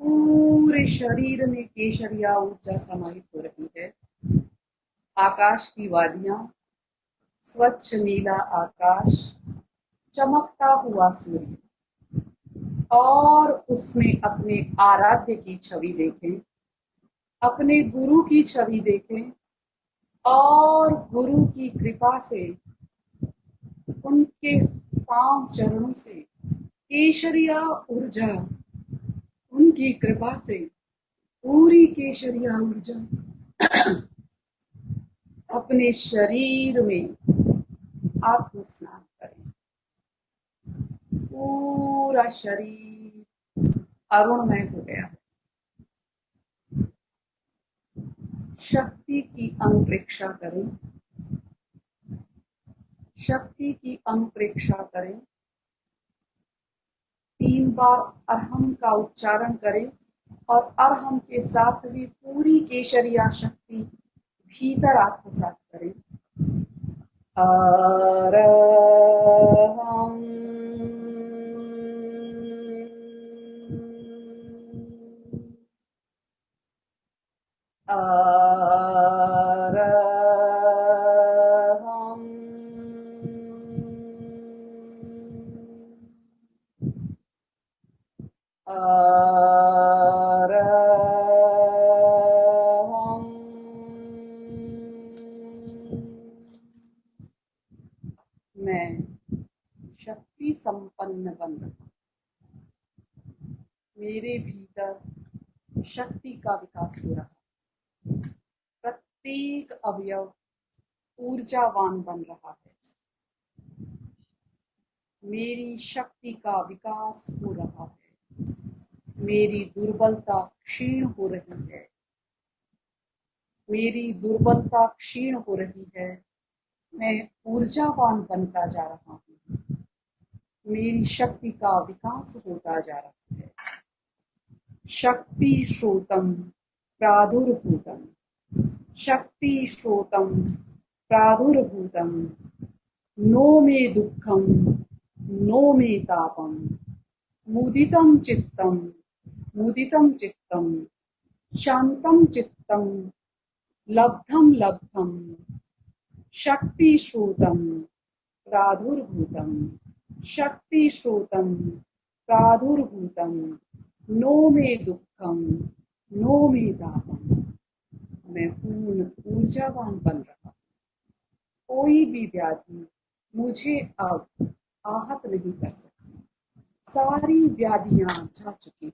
पूरे शरीर में केशरिया ऊर्जा समाहित हो रही है। आकाश की वादियां, स्वच्छ नीला आकाश, चमकता हुआ सूर्य, और उसमें अपने आराध्य की छवि देखें, अपने गुरु की छवि देखें, और गुरु की कृपा से, उनके पांव चरणों से केशरिया ऊर्जा, उनकी कृपा से पूरी केशरिया ऊर्जा अपने शरीर में आत्म स्नान करें। पूरा शरीर अरुणमय हो गया है। शक्ति की अनुप्रेक्षा करें, शक्ति की अनुप्रेक्षा करें। 3 बार अरहम का उच्चारण करें और अरहम के साथ भी पूरी केशरिया शक्ति भीतर आत्मसात करें। अरहम अरहम अरहम। मैं शक्ति संपन्न बन रहा हूं। मेरे भीतर शक्ति का विकास हो रहा है। प्रत्येक अवयव ऊर्जावान बन रहा है। मेरी शक्ति का विकास हो रहा है। मेरी दुर्बलता क्षीण हो रही है। मेरी दुर्बलता क्षीण हो रही है। मैं ऊर्जावान बनता जा रहा हूँ। मेरी शक्ति का विकास होता जा रहा है। शक्ति श्रोतम प्रादुर्भूतम, शक्ति श्रोतम प्रादुर्भूतम, नो मे दुःखम नो मे तापम, मुदितं चित्तम मुदितं चित्तम, शांतं चित्तम, लब्धं लब्धं, शक्ति श्रोतम प्रादुर्भूतम, शक्ति श्रोतम प्रादुर्भूतम, नो मे दुःखम नो मे तापम। मैं पूर्ण ऊर्जावान बन रहा हूं। कोई भी व्याधि मुझे अब आहत नहीं कर सकती। सारी व्याधियां जा चुकी हैं।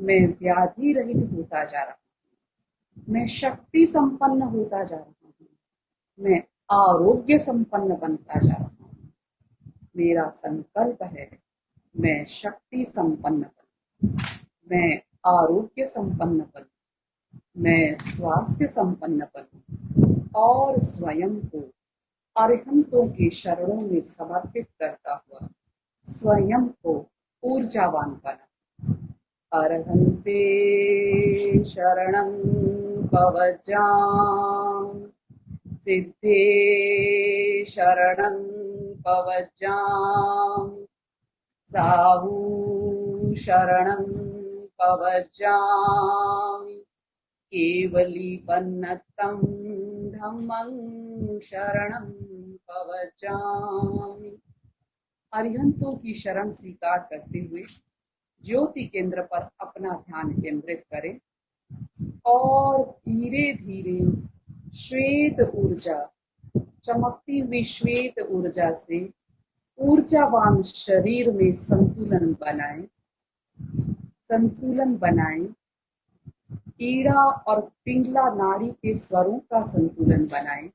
मैं व्याधि रहित होता जा रहा हूं। मैं शक्ति संपन्न होता जा रहा हूं। मैं आरोग्य संपन्न बनता जा रहा हूं। मेरा संकल्प है, मैं शक्ति संपन्न बनूं, मैं आरोग्य संपन्न बनूं, मैं स्वास्थ्य संपन्न बनूं और स्वयं को अरिहंतों के शरणों में समर्पित करता हुआ स्वयं को ऊर्जावान बना। अरहन्ते शरणं पवज्जाम, सिद्धे शरणं पवज्जाम, साहू शरणं पवज्जामि, केवलीपन्नतं धम्मं शरणं पवज्जामि। अरिहंतों की शरण स्वीकार करते हुए ज्योति केंद्र पर अपना ध्यान केंद्रित करें और धीरे धीरे श्वेत ऊर्जा, चमकती हुई श्वेत ऊर्जा से ऊर्जावान शरीर में संतुलन बनाएं, संतुलन बनाएं। ईड़ा और पिंगला नाड़ी के स्वरों का संतुलन बनाएं।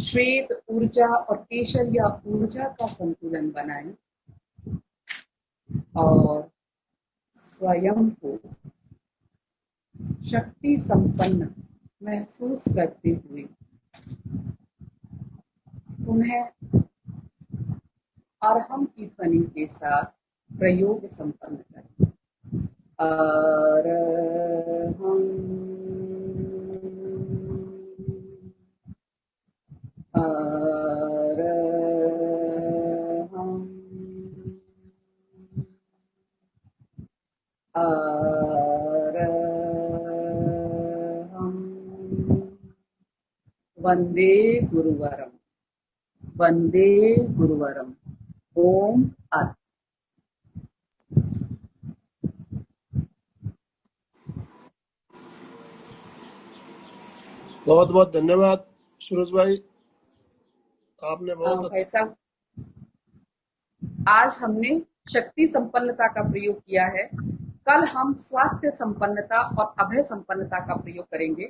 श्वेत ऊर्जा और केशरिया ऊर्जा का संतुलन बनाएं और स्वयं को शक्ति संपन्न महसूस करते हुए पुनः अरहम की ध्वनि के साथ प्रयोग संपन्न करें। अरहम अरहम अरहं वन्दे गुरुवरं वन्दे गुरुवरं ओम अर। बहुत बहुत धन्यवाद सूरज भाई, आपने बहुत भाई अच्छा। साहब, आज हमने शक्ति संपन्नता का प्रयोग किया है, कल हम स्वास्थ्य संपन्नता और अभय संपन्नता का प्रयोग करेंगे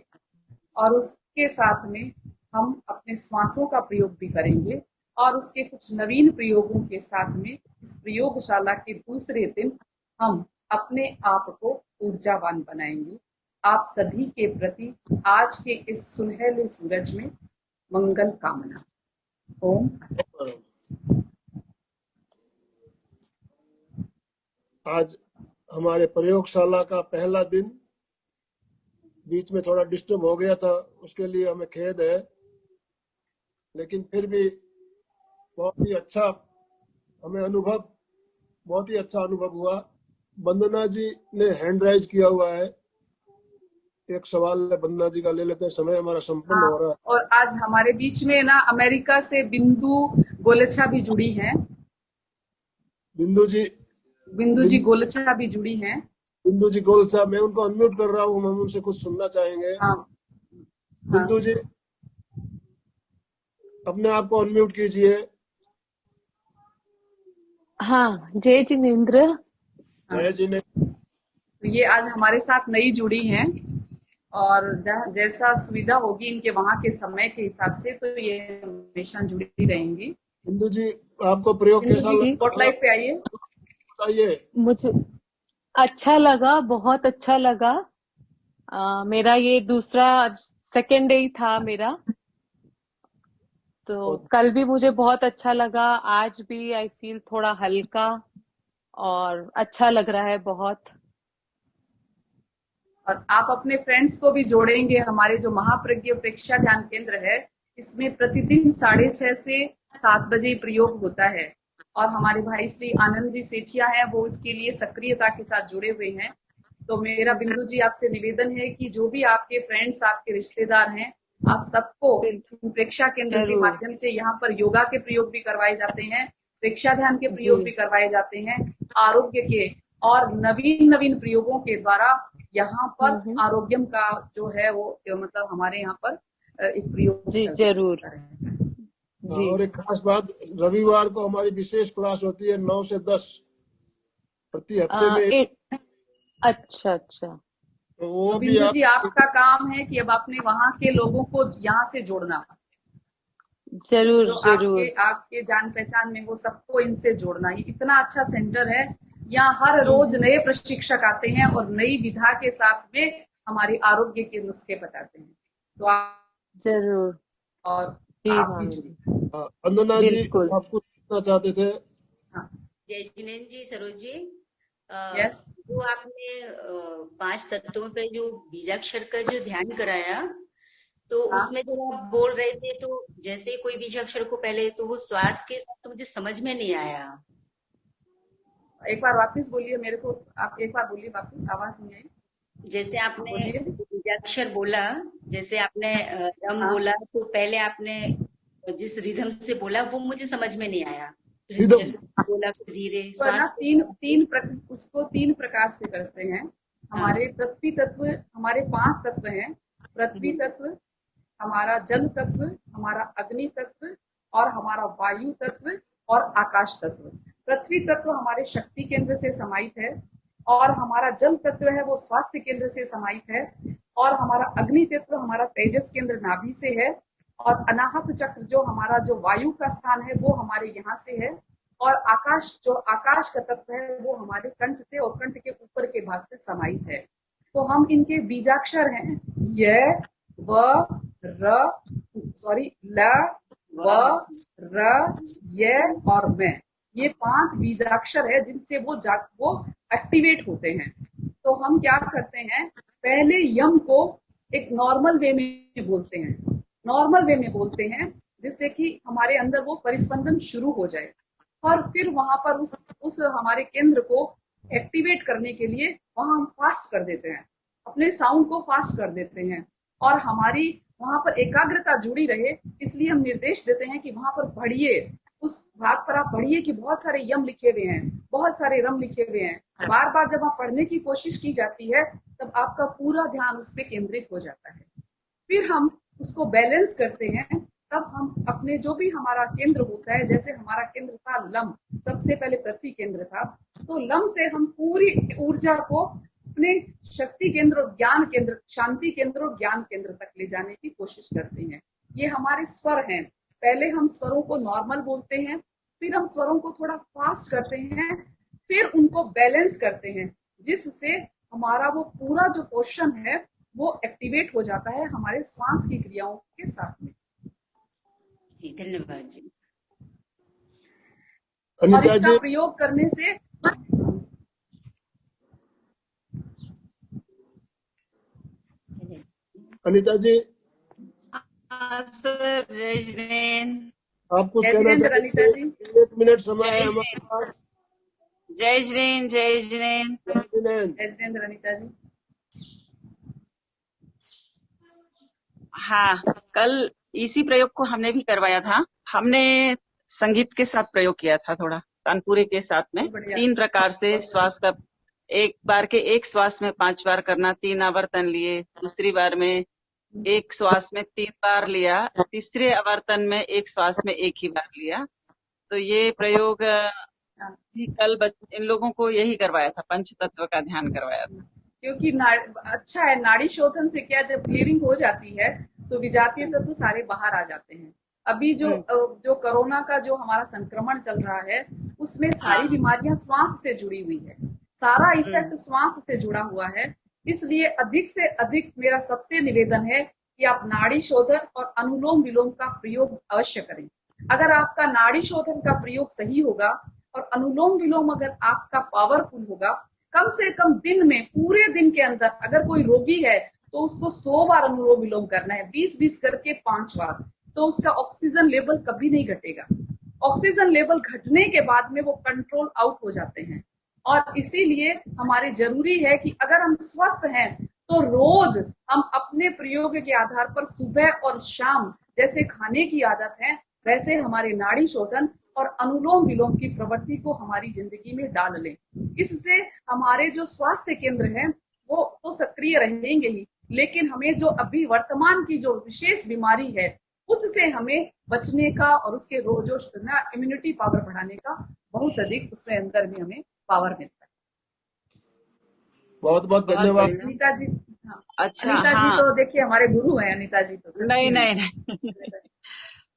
और उसके साथ में हम अपने श्वासों का प्रयोग भी करेंगे और उसके कुछ नवीन प्रयोगों के साथ में इस प्रयोगशाला के दूसरे दिन हम अपने आप को ऊर्जावान बनाएंगे। आप सभी के प्रति आज के इस सुनहले सूरज में मंगल कामना। ओम। आज हमारे प्रयोगशाला का पहला दिन बीच में थोड़ा डिस्टर्ब हो गया था, उसके लिए हमें खेद है, लेकिन फिर भी बहुत ही अच्छा अनुभव हुआ। वंदना जी ने हैंड राइज किया हुआ है, एक सवाल है वंदना जी का, ले लेते हैं, समय हमारा संपन्न हो रहा है। और आज हमारे बीच में ना अमेरिका से बिंदु गोलछा भी जुड़ी हैं। बिंदु जी गोलछा भी जुड़ी हैं। बिंदु जी गोल साहब, मैं उनको अनम्यूट कर रहा हूँ, हम उनसे कुछ सुनना चाहेंगे। हाँ, बिंदु जी अपने आप को अनम्यूट कीजिए। हाँ, जय जिनेन्द्र। जय जी ने। तो ये आज हमारे साथ नई जुड़ी हैं और जैसा सुविधा होगी इनके वहां के समय के हिसाब से तो ये हमेशा जुड़ी रहेंगी। बिंदु जी आपको प्रयोग कैसा लगा? स्पॉटलाइट पे आइए, बताइए। मुझे अच्छा लगा, बहुत अच्छा लगा। मेरा ये दूसरा सेकेंड डे था मेरा, तो कल भी मुझे बहुत अच्छा लगा, आज भी आई फील थोड़ा हल्का और अच्छा लग रहा है बहुत। और आप अपने फ्रेंड्स को भी जोड़ेंगे। हमारे जो महाप्रज्ञ प्रेक्षा ध्यान केंद्र है, इसमें प्रतिदिन 6:30 से 7 बजे प्रयोग होता है और हमारे भाई श्री आनंद जी सेठिया हैं, वो इसके लिए सक्रियता के साथ जुड़े हुए हैं। तो मेरा बिंदु जी आपसे निवेदन है कि जो भी आपके फ्रेंड्स, आपके रिश्तेदार हैं, आप सबको प्रेक्षा केंद्र के माध्यम से यहाँ पर योगा के प्रयोग भी करवाए जाते हैं, प्रेक्षा ध्यान के प्रयोग भी करवाए जाते हैं, आरोग्य के और नवीन प्रयोगों के द्वारा यहाँ पर आरोग्यम का जो है वो मतलब हमारे यहाँ पर एक प्रयोग जी जरूर जी। और एक खास बात, रविवार को हमारी विशेष क्लास होती है 9 से 10 प्रति हफ्ते में। अच्छा। तो वो भी बिंदु जी आपका काम है कि अब अपने वहाँ के लोगों को यहाँ से जोड़ना। जरूर आपके जान पहचान में वो सबको इनसे जोड़ना। ये इतना अच्छा सेंटर है, यहाँ हर रोज नए प्रशिक्षक आते हैं और नई विधा के साथ में हमारे आरोग्य के नुस्खे बताते हैं। तो आप जरूर और आप भी जुड़िए। वंदना जी आप कुछ पूछना चाहते थे? जय जिनेन्द्र जी, सरोज जी, यस। जो आपने 5 तत्वों पे जो बीजाक्षर का जो ध्यान कराया, तो उसमें जब आप बोल रहे थे तो जैसे कोई बीजाक्षर को पहले तो वो श्वास के साथ तो मुझे समझ में नहीं आया। एक बार वापस बोलिए मेरे को, आप एक बार बोलिए वापस, आवाज नहीं आई। जैसे आपने बीजाक्षर बोला, जैसे आपने रम बोला, तो पहले आपने जिस रिदम से बोला वो मुझे समझ में नहीं आया, फिर बोला फिर धीरे श्वास। उसको 3 प्रकार से करते हैं। हमारे पृथ्वी तत्व, हमारे 5 तत्व हैं। पृथ्वी तत्व, हमारा जल तत्व, हमारा अग्नि तत्व और हमारा वायु तत्व और आकाश तत्व। पृथ्वी तत्व हमारे शक्ति केंद्र से समाहित है और हमारा जल तत्व है वो स्वास्थ्य केंद्र से समाहित है और हमारा अग्नि तत्व हमारा तेजस केंद्र नाभि से है और अनाहत चक्र जो हमारा जो वायु का स्थान है वो हमारे यहाँ से है और आकाश जो आकाश का तत्व है वो हमारे कंठ से और कंठ के ऊपर के भाग से समाहित है। तो हम इनके बीजाक्षर हैं य व र ल व र य और मैं। ये 5 बीजाक्षर है जिनसे वो एक्टिवेट होते हैं। तो हम क्या करते हैं, पहले यम को एक नॉर्मल वे में बोलते हैं, जिससे कि हमारे अंदर वो परिस्पंदन शुरू हो जाए और फिर वहां पर उस हमारे केंद्र को एक्टिवेट करने के लिए वहां हम फास्ट कर देते हैं, अपने साउंड को फास्ट कर देते हैं और हमारी वहां पर एकाग्रता जुड़ी रहे, इसलिए हम निर्देश देते हैं कि वहां पर पढ़िए, उस भाग पर आप पढ़िए कि बहुत सारे यम लिखे हुए हैं, बहुत सारे रम लिखे हुए हैं। बार बार जब आप पढ़ने की कोशिश की जाती है तब आपका पूरा ध्यान उस पर केंद्रित हो जाता है। फिर हम उसको बैलेंस करते हैं, तब हम अपने जो भी हमारा केंद्र होता है, जैसे हमारा केंद्र था लम, सबसे पहले पृथ्वी केंद्र था, तो लम से हम पूरी ऊर्जा को अपने शक्ति केंद्र और ज्ञान केंद्र, शांति केंद्र और ज्ञान केंद्र तक ले जाने की कोशिश करते हैं। ये हमारे स्वर हैं। पहले हम स्वरों को नॉर्मल बोलते हैं, फिर हम स्वरों को थोड़ा फास्ट करते हैं, फिर उनको बैलेंस करते हैं, जिससे हमारा वो पूरा जो पोर्शन है वो एक्टिवेट हो जाता है हमारे श्वास की क्रियाओं के साथ में। जी धन्यवाद जी। और अनीता इसका जी, प्रयोग करने से अनीता जी सर जय जिनेन्द्र। आप कुछ जय कहना जिनेन्द्र अनीता चाहेंगे? जी। 1 मिनट समय जय है हमारे पास। जय जिनेन्द्र जय जिनेन्द्र। जय जिनेन्द्र। जय जिनेन्द्र अनीता जी। हाँ, कल इसी प्रयोग को हमने भी करवाया था। हमने संगीत के साथ प्रयोग किया था, थोड़ा तानपुरे के साथ में। बढ़िया। 3 प्रकार से श्वास का, एक बार के एक श्वास में 5 बार करना, 3 आवर्तन लिए, दूसरी बार में एक श्वास में 3 बार लिया, तीसरे आवर्तन में एक श्वास में 1 ही बार लिया। तो ये प्रयोग भी कल इन लोगों को यही करवाया था, पंच तत्व का ध्यान करवाया था। क्योंकि अच्छा है, नाड़ी शोधन से क्या, जब क्लियरिंग हो जाती है तो विजातीय तत्व सारे बाहर आ जाते हैं। अभी जो कोरोना का जो हमारा संक्रमण चल रहा है, उसमें सारी बीमारियां श्वास से जुड़ी हुई है, सारा इफेक्ट श्वास से जुड़ा हुआ है। इसलिए अधिक से अधिक मेरा सबसे निवेदन है कि आप नाड़ी शोधन और अनुलोम विलोम का प्रयोग अवश्य करें। अगर आपका नाड़ी शोधन का प्रयोग सही होगा और अनुलोम विलोम अगर आपका पावरफुल होगा, कम से कम दिन में, पूरे दिन के अंदर अगर कोई रोगी है तो उसको 100 बार अनुलोम विलोम करना है, 20-20 करके 5 बार, तो उसका ऑक्सीजन लेवल कभी नहीं घटेगा। ऑक्सीजन लेवल घटने के बाद में वो कंट्रोल आउट हो जाते हैं। और इसीलिए हमारे जरूरी है कि अगर हम स्वस्थ हैं तो रोज हम अपने प्रयोग के आधार पर सुबह और शाम जैसे खाने की आदत है, वैसे हमारे नाड़ी शोधन और अनुलोम विलोम की प्रवृत्ति को हमारी जिंदगी में डाल लें। इससे हमारे जो स्वास्थ्य केंद्र हैं वो तो सक्रिय रहेंगे ही, लेकिन हमें जो अभी वर्तमान की जो विशेष बीमारी है उससे हमें बचने का और उसके जो इम्यूनिटी पावर बढ़ाने का बहुत अधिक उसमें अंदर भी हमें पावर मिलता है। बहुत बहुत धन्यवाद अनीता जी। हाँ। अच्छा, अनीता जी हाँ। तो देखिए हमारे गुरु हैं, अनीता जी तो नहीं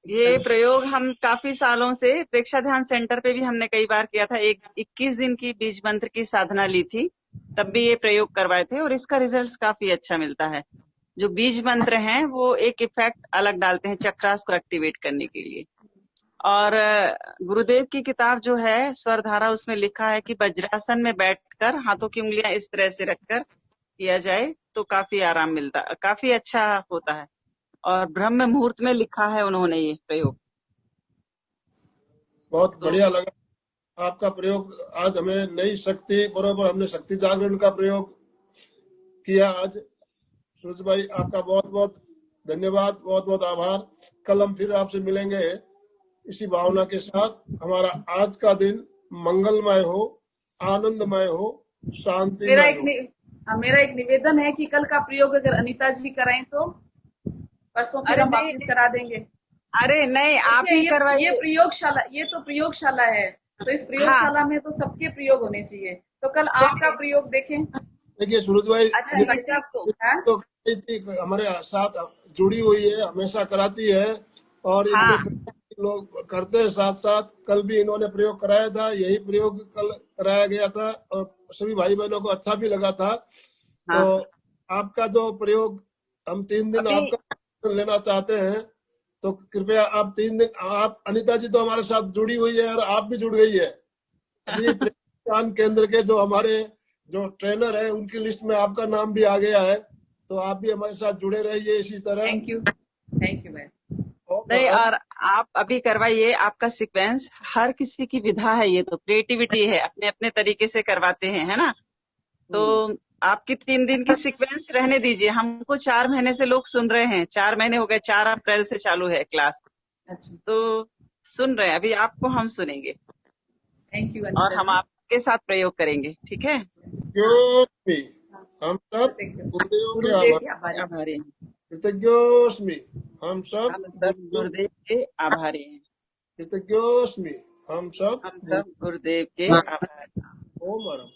ये प्रयोग हम काफी सालों से प्रेक्षा ध्यान सेंटर पे भी हमने कई बार किया था। 21 दिन की बीज मंत्र की साधना ली थी, तब भी ये प्रयोग करवाए थे और इसका रिजल्ट काफी अच्छा मिलता है। जो बीज मंत्र हैं वो एक इफेक्ट अलग डालते हैं चक्रास को एक्टिवेट करने के लिए। और गुरुदेव की किताब जो है स्वरधारा, उसमें लिखा है कि वज्रासन में बैठकर हाथों की उंगलियां इस तरह से रखकर किया जाए तो काफी आराम मिलता, काफी अच्छा होता है। और ब्रह्म मुहूर्त में लिखा है उन्होंने ये प्रयोग। बहुत बढ़िया लगा आपका प्रयोग। आज हमें नई शक्ति, बरोबर हमने शक्ति जागरण का प्रयोग किया आज। सूरज भाई आपका बहुत बहुत धन्यवाद, बहुत बहुत आभार। कल हम फिर आपसे मिलेंगे इसी भावना के साथ। हमारा आज का दिन मंगलमय हो, आनंदमय हो, शांतिमय हो। मेरा एक निवेदन है कि कल का प्रयोग अगर अनीता जी कराएं तो परसों फिर हम वापस करा देंगे। अरे नहीं, आप ही करवाइए। ये तो प्रयोगशाला है, तो इस प्रयोगशाला में तो सबके प्रयोग होने चाहिए। तो कल आपका प्रयोग देखें। देखिए सूरज भाई, अच्छा, तो हमारे साथ जुड़ी हुई है, हमेशा कराती है और इनके लोग करते हैं साथ साथ। कल भी इन्होंने प्रयोग कराया था, यही प्रयोग कल कराया गया था और सभी भाई बहनों को अच्छा भी लगा था। तो आपका जो प्रयोग हम 3 दिन आपका लेना चाहते हैं, तो कृपया आप 3 दिन, आप अनीता जी तो हमारे साथ जुड़ी हुई है और आप भी जुड़ गई है। अभी प्रशिक्षण केंद्र के जो हमारे जो ट्रेनर है उनकी लिस्ट में आपका नाम भी आ गया है, तो आप भी हमारे साथ जुड़े रहिए इसी तरह। थैंक यू भाई। नहीं, और आप अभी करवाइए, आपका सीक्वेंस हर किसी की विधा है, ये तो क्रिएटिविटी है, अपने अपने तरीके से करवाते हैं, है ना। तो आपकी 3 दिन की सीक्वेंस रहने दीजिए, हमको 4 महीने से लोग सुन रहे हैं, 4 महीने हो गए, 4 अप्रैल से चालू है क्लास, अच्छा, तो सुन रहे हैं, अभी आपको हम सुनेंगे थैंक यू और हम आपके साथ प्रयोग करेंगे, ठीक है। कृतज्ञोस्मि, हम सब गुरुदेव के आभारी हैं, कृतज्ञोस्मि, हम सब हम सब गुरुदेव के आभारी हैं, कृतज्ञोस्मि, हम सब गुरुदेव के आभारी। ओम आराम।